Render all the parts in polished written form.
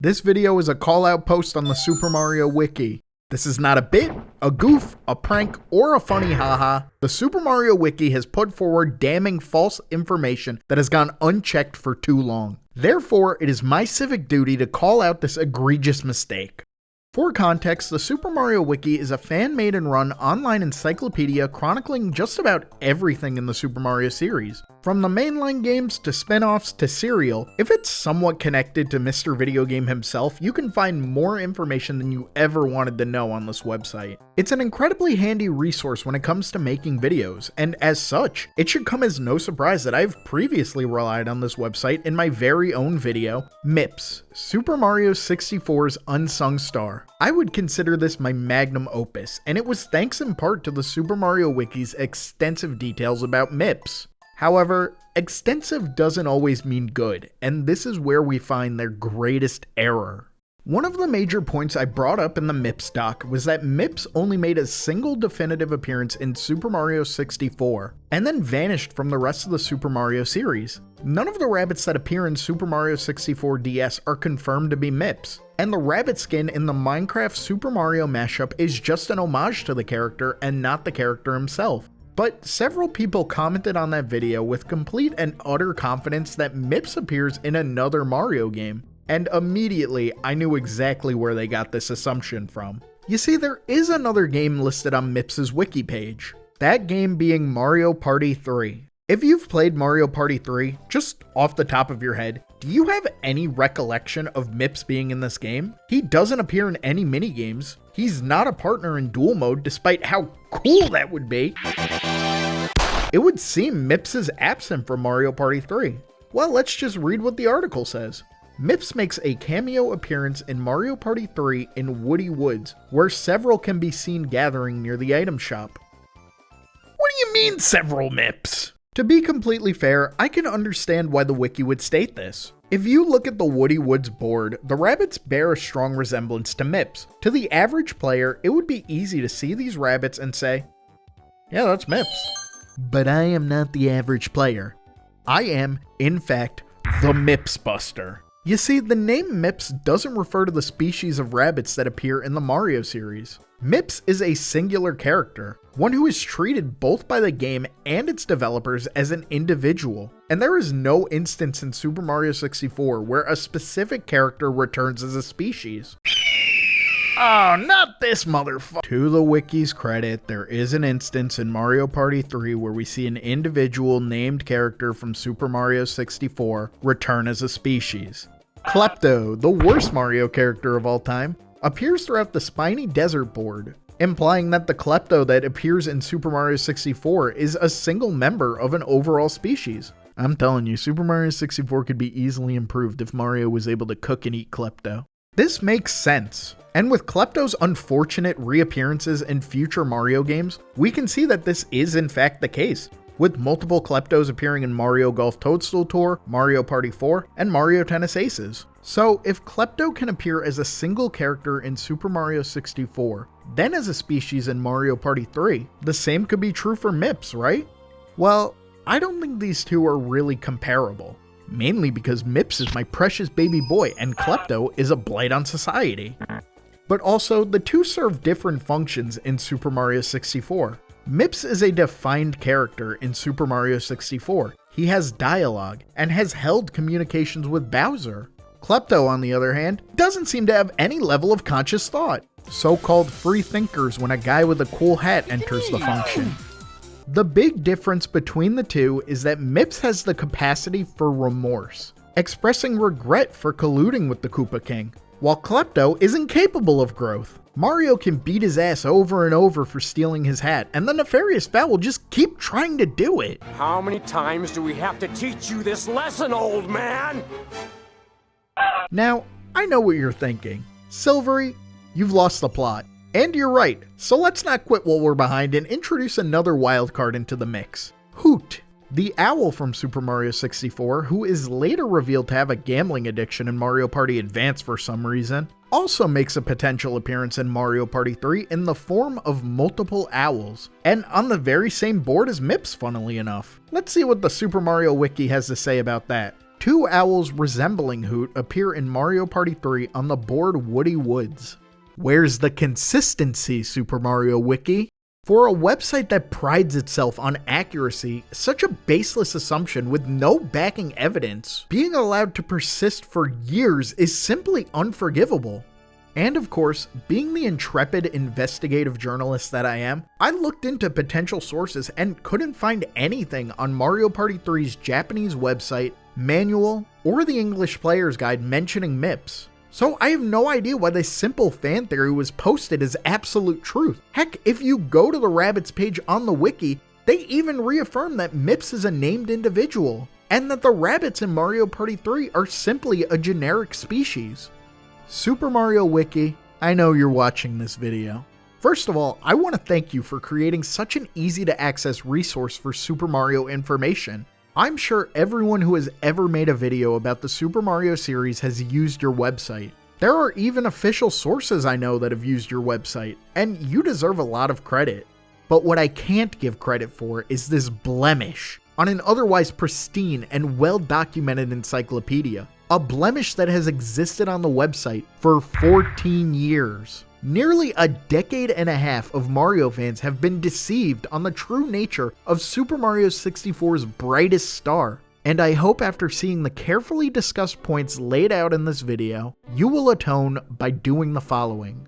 This video is a call-out post on the Super Mario Wiki. This is not a bit, a goof, a prank, or a funny haha. The Super Mario Wiki has put forward damning false information that has gone unchecked for too long. Therefore, it is my civic duty to call out this egregious mistake. For context, the Super Mario Wiki is a fan-made and run online encyclopedia chronicling just about everything in the Super Mario series. From the mainline games to spin-offs to serial, if it's somewhat connected to Mr. Video Game himself, you can find more information than you ever wanted to know on this website. It's an incredibly handy resource when it comes to making videos, and as such, it should come as no surprise that I've previously relied on this website in my very own video, Mips, Super Mario 64's Unsung Star. I would consider this my magnum opus, and it was thanks in part to the Super Mario Wiki's extensive details about Mips. However, extensive doesn't always mean good, and this is where we find their greatest error. One of the major points I brought up in the Mips doc was that Mips only made a single definitive appearance in Super Mario 64, and then vanished from the rest of the Super Mario series. None of the rabbits that appear in Super Mario 64 DS are confirmed to be Mips, and the rabbit skin in the Minecraft Super Mario mashup is just an homage to the character and not the character himself. But several people commented on that video with complete and utter confidence that Mips appears in another Mario game, and immediately I knew exactly where they got this assumption from. You see, there is another game listed on Mips' wiki page, that game being Mario Party 3. If you've played Mario Party 3, just off the top of your head, do you have any recollection of Mips being in this game? He doesn't appear in any minigames. He's not a partner in duel mode, despite how cool that would be. It would seem Mips is absent from Mario Party 3. Well, let's just read what the article says. Mips makes a cameo appearance in Mario Party 3 in Woody Woods, where several can be seen gathering near the item shop. What do you mean, several Mips? To be completely fair, I can understand why the wiki would state this. If you look at the Woody Woods board, the rabbits bear a strong resemblance to Mips. To the average player, it would be easy to see these rabbits and say, yeah, that's Mips. But I am not the average player. I am, in fact, the Mips Buster. You see, the name Mips doesn't refer to the species of rabbits that appear in the Mario series. Mips is a singular character, one who is treated both by the game and its developers as an individual. And there is no instance in Super Mario 64 where a specific character returns as a species. Oh, not this motherfucker. To the wiki's credit, there is an instance in Mario Party 3 where we see an individual named character from Super Mario 64 return as a species. Klepto, the worst Mario character of all time, appears throughout the Spiny Desert board, implying that the Klepto that appears in Super Mario 64 is a single member of an overall species. I'm telling you, Super Mario 64 could be easily improved if Mario was able to cook and eat Klepto. This makes sense. And with Klepto's unfortunate reappearances in future Mario games, we can see that this is in fact the case, with multiple Kleptos appearing in Mario Golf Toadstool Tour, Mario Party 4, and Mario Tennis Aces. So if Klepto can appear as a single character in Super Mario 64, then as a species in Mario Party 3, the same could be true for Mips, right? Well, I don't think these two are really comparable. Mainly because Mips is my precious baby boy and Klepto is a blight on society. But also, the two serve different functions in Super Mario 64. Mips is a defined character in Super Mario 64. He has dialogue and has held communications with Bowser. Klepto, on the other hand, doesn't seem to have any level of conscious thought. So-called free thinkers when a guy with a cool hat enters the function. The big difference between the two is that Mips has the capacity for remorse, expressing regret for colluding with the Koopa King, while Klepto is incapable of growth. Mario can beat his ass over and over for stealing his hat, and the nefarious Val will just keep trying to do it. How many times do we have to teach you this lesson, old man? Now, I know what you're thinking. Silvery, you've lost the plot. And you're right, so let's not quit while we're behind and introduce another wildcard into the mix. Hoot, the owl from Super Mario 64, who is later revealed to have a gambling addiction in Mario Party Advance for some reason, also makes a potential appearance in Mario Party 3 in the form of multiple owls, and on the very same board as Mips, funnily enough. Let's see what the Super Mario Wiki has to say about that. 2 owls resembling Hoot appear in Mario Party 3 on the board Woody Woods. Where's the consistency, Super Mario Wiki? For a website that prides itself on accuracy, such a baseless assumption with no backing evidence being allowed to persist for years is simply unforgivable. And of course, being the intrepid investigative journalist that I am, I looked into potential sources and couldn't find anything on Mario Party 3's Japanese website, manual, or the English Player's Guide mentioning Mips. So I have no idea why this simple fan theory was posted as absolute truth. Heck, if you go to the rabbits page on the wiki, they even reaffirm that Mips is a named individual, and that the rabbits in Mario Party 3 are simply a generic species. Super Mario Wiki, I know you're watching this video. First of all, I want to thank you for creating such an easy to access resource for Super Mario information. I'm sure everyone who has ever made a video about the Super Mario series has used your website. There are even official sources I know that have used your website, and you deserve a lot of credit. But what I can't give credit for is this blemish on an otherwise pristine and well-documented encyclopedia. A blemish that has existed on the website for 14 years. Nearly a decade and a half of Mario fans have been deceived on the true nature of Super Mario 64's brightest star, and I hope after seeing the carefully discussed points laid out in this video, you will atone by doing the following.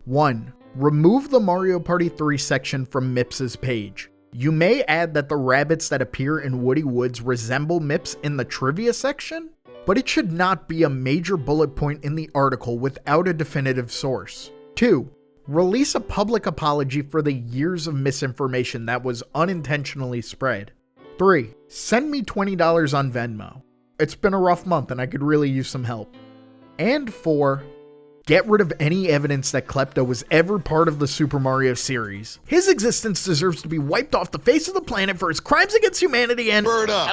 1. Remove the Mario Party 3 section from Mips' page. You may add that the rabbits that appear in Woody Woods resemble Mips in the trivia section, but it should not be a major bullet point in the article without a definitive source. 2. Release a public apology for the years of misinformation that was unintentionally spread. 3. Send me $20 on Venmo. It's been a rough month and I could really use some help. And 4. Get rid of any evidence that Klepto was ever part of the Super Mario series. His existence deserves to be wiped off the face of the planet for his crimes against humanity and— Bird up!